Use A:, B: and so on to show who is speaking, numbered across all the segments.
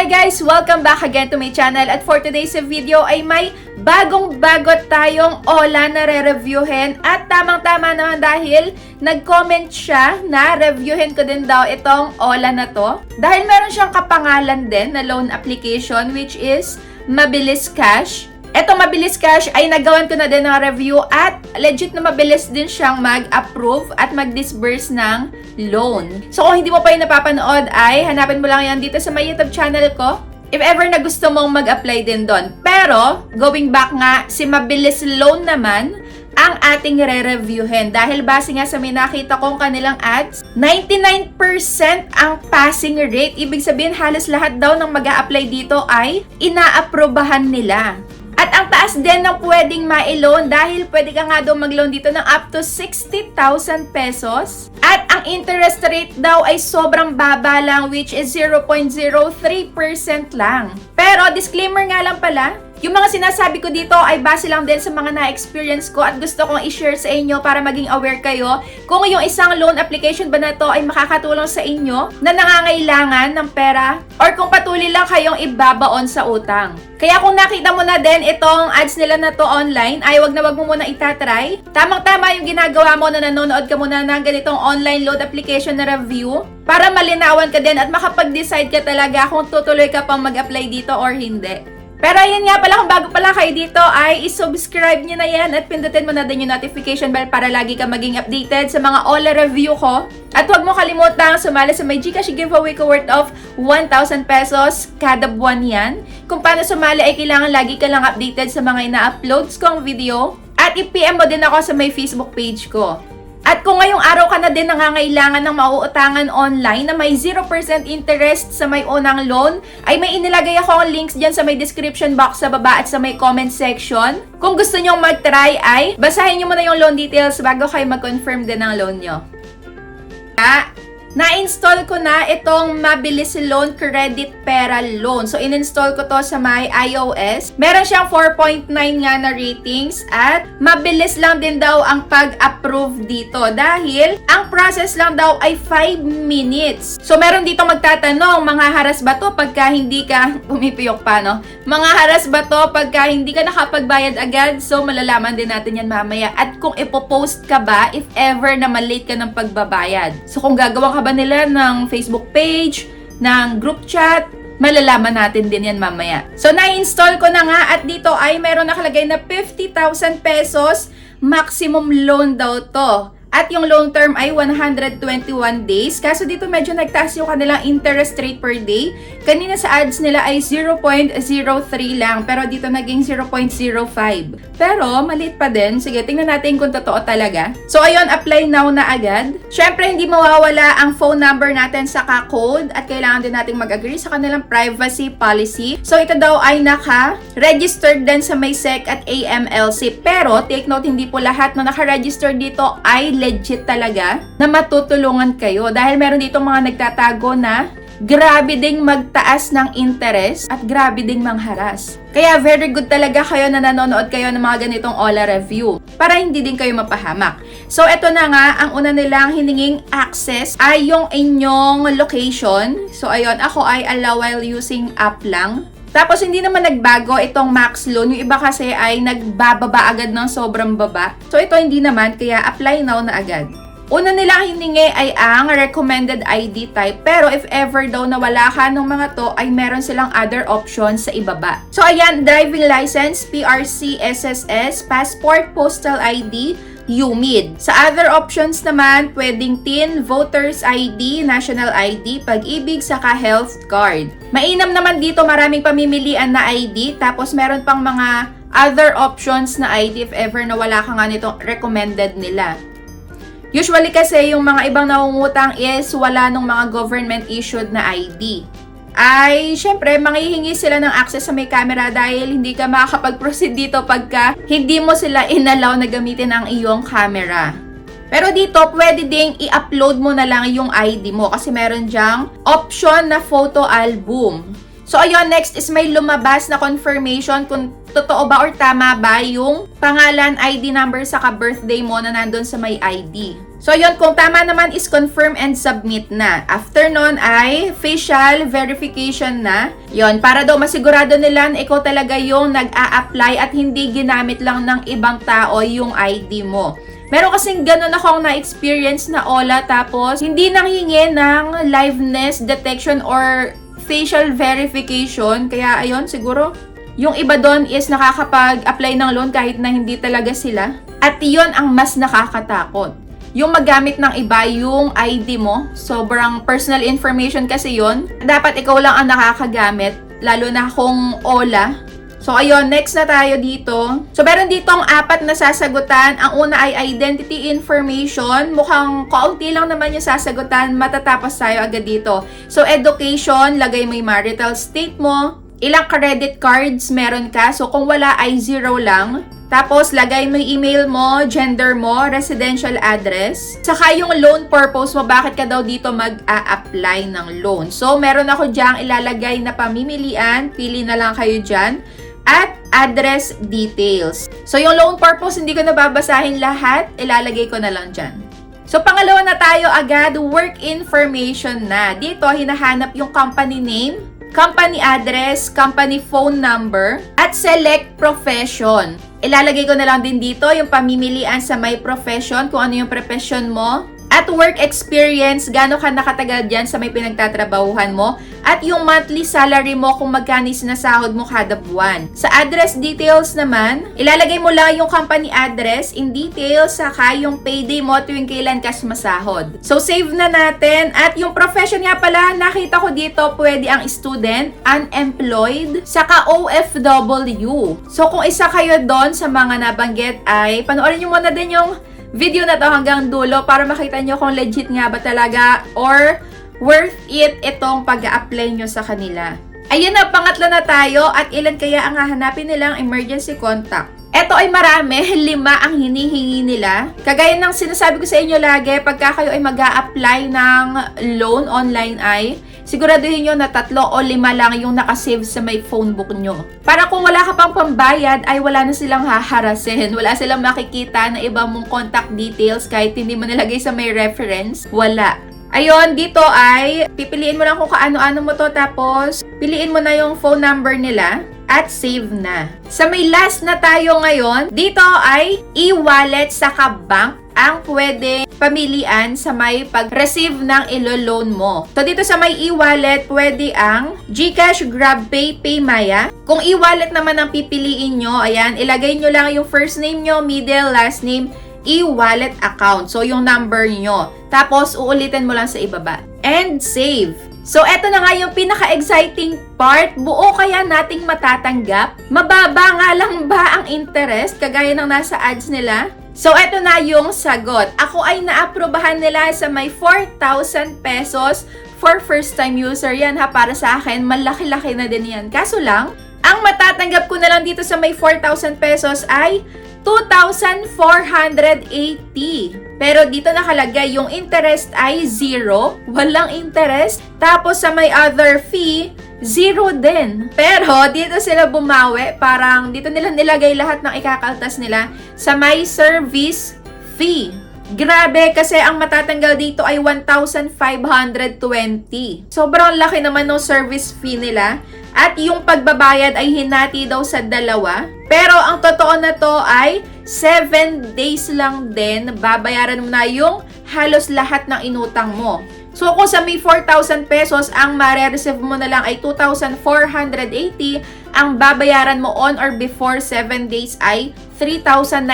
A: Hi guys! Welcome back again to my channel at for today's video ay may bagong-bago tayong OLA na re-reviewin at tamang-tama naman dahil nag-comment siya na reviewin ko din daw itong OLA na to dahil meron siyang kapangalan din na loan application which is Mabilis Cash. Etong Mabilis Cash ay nagawan ko na din ng review at legit na mabilis din siyang mag-approve at mag-disburse ng loan. So kung hindi mo pa yung napapanood ay hanapin mo lang yan dito sa my YouTube channel ko. If ever na gusto mong mag-apply din doon. Pero, going back nga, si Mabilis Loan naman ang ating re-reviewin. Dahil base nga sa may nakita kong kanilang ads, 99% ang passing rate. Ibig sabihin halos lahat daw ng mag-a-apply dito ay ina-aprobahan nila. At ang taas din ng pwedeng ma-loan dahil pwede ka nga daw mag-loan dito ng up to 60,000 pesos. At ang interest rate daw ay sobrang baba lang which is 0.03% lang. Pero disclaimer nga lang pala, yung mga sinasabi ko dito ay base lang din sa mga na-experience ko at gusto kong i-share sa inyo para maging aware kayo kung yung isang loan application ba na to ay makakatulong sa inyo na nangangailangan ng pera or kung patuloy lang kayong ibabaon sa utang. Kaya kung nakita mo na din itong ads nila na to online, ay wag mo muna itatry. Tamang-tama yung ginagawa mo na nanonood ka muna ng ganitong online loan application na review para malinawan ka din at makapag-decide ka talaga kung tutuloy ka pang mag-apply dito or hindi. Pero ayun nga pala, kung bago pala kayo dito ay isubscribe nyo na yan at pindutin mo na din yung notification bell para lagi ka maging updated sa mga OLA review ko. At huwag mo kalimutang sumali sa may GCash giveaway ko worth of 1,000 pesos kada buwan yan. Kung paano sumali ay kailangan lagi ka lang updated sa mga ina-uploads kong video. At i-PM mo din ako sa may Facebook page ko. At kung ngayong araw ka na din nangangailangan ng mauutangan online na may 0% interest sa may unang loan, ay may inilagay ako ang links dyan sa may description box sa baba at sa may comment section. Kung gusto nyong mag-try ay basahin nyo muna yung loan details bago kayo mag-confirm din ng loan nyo. Na-install ko na itong Mabilis Loan Credit Pera Loan. So, in-install ko to sa my iOS. Meron siyang 4.9 nga na ratings at mabilis lang din daw ang pag-approve dito dahil ang process lang daw ay 5 minutes. So, meron dito magtatanong, mga haras ba to pagka hindi ka, pumipiyok pa no? Mga haras ba to pagka hindi ka nakapagbayad agad? So, malalaman din natin yan mamaya. At kung ipopost ka ba if ever na malate ka ng pagbabayad. So, kung gagawa ka ba nila ng Facebook page, ng group chat, malalaman natin din yan mamaya. So, na-install ko na nga at dito ay meron nakalagay na 50,000 pesos maximum loan daw to. At yung loan term ay 121 days. Kaso dito medyo nagtaas yung kanilang interest rate per day. Kanina sa ads nila ay 0.03 lang. Pero dito naging 0.05. Pero maliit pa din. Sige, tingnan natin kung totoo talaga. So ayun, apply now na agad. Syempre, hindi mawawala ang phone number natin sa code. At kailangan din natin mag-agree sa kanilang privacy policy. So ito daw ay naka-registered din sa may SEC at AMLC. Pero take note, hindi po lahat na naka-register dito ay legit talaga na matutulungan kayo dahil meron dito mga nagtatago na grabe ding magtaas ng interest at grabe ding mangharas. Kaya very good talaga kayo na nanonood kayo ng mga ganitong OLA review para hindi din kayo mapahamak. So eto na nga, ang una nilang hininging access ay yung inyong location. So ayun, ako ay allow while using app lang. Tapos, hindi naman nagbago itong max loan. Yung iba kasi ay nagbababa agad ng sobrang baba. So, ito hindi naman, kaya apply now na agad. Una nilang hiningi ay ang recommended ID type. Pero, if ever daw na wala ka ng mga to, ay meron silang other options sa ibaba. So, ayan, driving license, PRC, SSS, passport, postal ID, UMID. Sa other options naman, pwedeng TIN, Voters ID, National ID, Pag-ibig, saka Health Card. Mainam naman dito, maraming pamimilian na ID, tapos meron pang mga other options na ID if ever na wala ka nga nitong recommended nila. Usually kasi yung mga ibang nangungutang is wala nung mga government issued na ID. Ay, syempre, manghihingi sila ng access sa may camera dahil hindi ka makakapag-proceed dito pagka hindi mo sila inallow na gamitin ang iyong camera. Pero dito, pwede ding i-upload mo na lang yung ID mo kasi meron dyang option na photo album. So, ayun, next is may lumabas na confirmation kung totoo ba or tama ba yung pangalan, ID number, saka birthday mo na nandun sa may ID. So yun, kung tama naman is confirm and submit na. After nun ay facial verification na. Yun, para daw masigurado nila na ikaw talaga yung nag-a-apply at hindi ginamit lang ng ibang tao yung ID mo. Meron kasing ganun akong na-experience na OLA tapos hindi nanghingi ng liveness detection or facial verification. Kaya ayun, siguro yung iba doon is nakakapag-apply ng loan kahit na hindi talaga sila. At yun ang mas nakakatakot. Yung magamit ng iba yung ID mo, sobrang personal information kasi yon. Dapat ikaw lang ang nakakagamit, lalo na kung OLA. So, ayun, next na tayo dito. So, meron ditong 4 na sasagutan. Ang una ay identity information. Mukhang kaunti lang naman yung sasagutan. Matatapos tayo agad dito. So, education, lagay mo yung marital state mo. Ilang credit cards meron ka. So, kung wala ay 0 lang. Tapos, lagay mo yung email mo, gender mo, residential address. Saka yung loan purpose mo, bakit ka daw dito mag-a-apply ng loan. So, meron ako dyang ilalagay na pamimilian. Pili na lang kayo dyan. At address details. So, yung loan purpose, hindi ko nababasahin lahat. Ilalagay ko na lang dyan. So, pangalawa na tayo agad, work information na. Dito, hinahanap yung company name, company address, company phone number, at select profession. Ilalagay ko na lang din dito yung pamimilian sa my profession, kung ano yung profession mo. At work experience, gaano ka nakatagal dyan sa may pinagtatrabahuhan mo. At yung monthly salary mo kung magkano sinasahod mo kada buwan. Sa address details naman, ilalagay mo lang yung company address in details, saka yung payday mo tuwing kailan ka sumasahod. So, save na natin. At yung profession nga pala, nakita ko dito, pwede ang student, unemployed, saka OFW. So, kung isa kayo doon sa mga nabanggit ay, panoorin nyo muna din yung video na to hanggang dulo para makita nyo kung legit nga ba talaga or worth it itong pag-a-apply nyo sa kanila. Ayun na, pangatlo na tayo at ilan kaya ang hahanapin nilang emergency contact. Ito ay marami, 5 ang hinihingi nila. Kagaya ng sinasabi ko sa inyo lagi, pagka kayo ay mag-a-apply ng loan online ay siguraduhin nyo na 3 o 5 lang yung nakasave sa may phone book nyo. Para kung wala ka pang pambayad, ay wala na silang haharasin. Wala silang makikita na iba mong contact details kahit hindi mo nilagay sa may reference. Wala. Ayun, dito ay pipiliin mo lang kung kaano-ano mo to tapos piliin mo na yung phone number nila at save na. Sa may last na tayo ngayon, dito ay e-wallet saka bank ang pwede pamilian sa may pag-receive ng ilo-loan mo. So, dito sa may e-wallet, pwede ang GCash, GrabPay, PayMaya. Kung e-wallet naman ang pipiliin nyo, ayan, ilagay nyo lang yung first name nyo, middle, last name, e-wallet account. So, yung number nyo. Tapos, uulitin mo lang sa ibaba. And save. So, eto na nga yung pinaka-exciting part. Buo kaya nating matatanggap? Mababa nga lang ba ang interest? Kagaya ng nasa ads nila? So, eto na yung sagot. Ako ay naaprobahan nila sa may 4,000 pesos for first-time user. Yan ha, para sa akin, malaki-laki na din yan. Kaso lang, ang matatanggap ko na lang dito sa may 4,000 pesos ay 2,480. Pero dito nakalagay yung interest ay 0. Walang interest. Tapos sa may other fee, 0 din. Pero dito sila bumawi. Parang dito nila nilagay lahat ng ikakaltas nila sa may service fee. Grabe, kasi ang matatanggal dito ay 1,520. Sobrang laki naman ng service fee nila. At yung pagbabayad ay hinati daw sa 2. Pero ang totoo na to ay 7 days lang din. Babayaran mo na yung halos lahat ng inutang mo. So kung sa may 4,000 pesos, ang mare-receive mo na lang ay 2,480. Ang babayaran mo on or before 7 days ay 3,960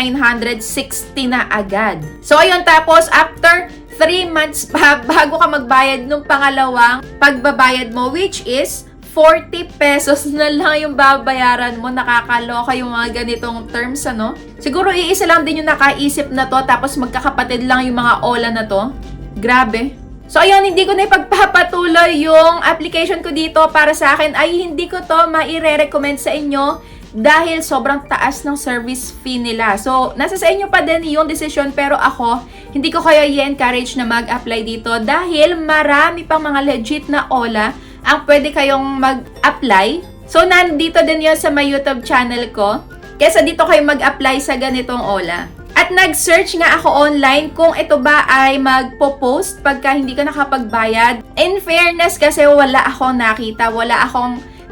A: na agad. So ayun, tapos after 3 months pa bago ka magbayad nung pangalawang pagbabayad mo, which is 40 pesos na lang yung babayaran mo. Nakakaloka yung mga ganitong terms, ano? Siguro iisa lang din yung nakaisip na to, tapos magkakapatid lang yung mga OLA na to. Grabe. So, ayun, hindi ko na ipagpapatuloy yung application ko dito. Para sa akin ay hindi ko to maire-recommend sa inyo dahil sobrang taas ng service fee nila. So, nasa sa inyo pa din yung decision, pero ako, hindi ko kaya i-encourage na mag-apply dito dahil marami pang mga legit na OLA ang pwede kayong mag-apply. So, nandito din yun sa my YouTube channel ko. Kesa dito kayo mag-apply sa ganitong OLA. At nag-search nga ako online kung ito ba ay magpo-post pagka hindi ka nakapagbayad. In fairness kasi wala akong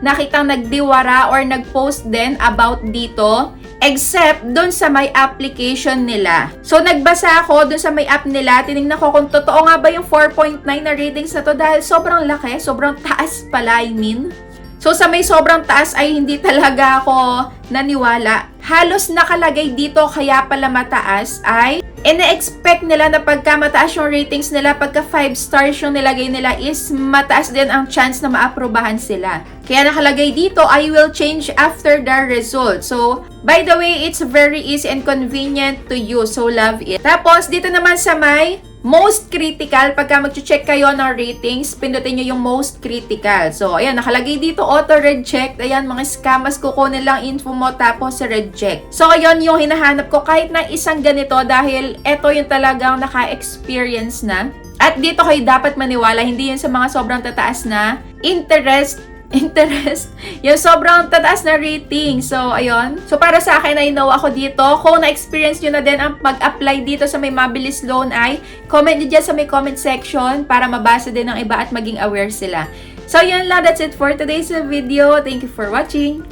A: nakitang nagdiwara or nag-post din about dito. Except dun sa may application nila. So, nagbasa ako dun sa may app nila. Tinignan ko kung totoo nga ba yung 4.9 na ratings na to dahil sobrang laki, sobrang taas pala, I mean. So, sa may sobrang taas ay hindi talaga ako naniwala. Halos nakalagay dito kaya pala mataas ay ine-expect nila na pagka mataas yung ratings nila, pagka 5 stars yung nilagay nila is mataas din ang chance na maaprobahan sila. Kaya nakalagay dito, I will change after the result. So, by the way, it's very easy and convenient to use. So, love it. Tapos, dito naman sa may most critical, pagka mag-check kayo ng ratings, pindutin nyo yung most critical. So, ayan, nakalagay dito, auto-reject. Ayan, mga scammers, kukunin lang info mo, tapos reject. So, ayun yung hinahanap ko kahit na isang ganito dahil eto yung talagang naka-experience na. At dito kayo dapat maniwala, hindi yun sa mga sobrang tataas na interest, yung sobrang tataas na rating. So, ayun. So, para sa akin, I know ako dito. Kung na-experience nyo na din ang mag-apply dito sa may mabilis loan ay, comment nyo dyan sa may comment section para mabasa din ng iba at maging aware sila. So, yun lang. That's it for today's video. Thank you for watching.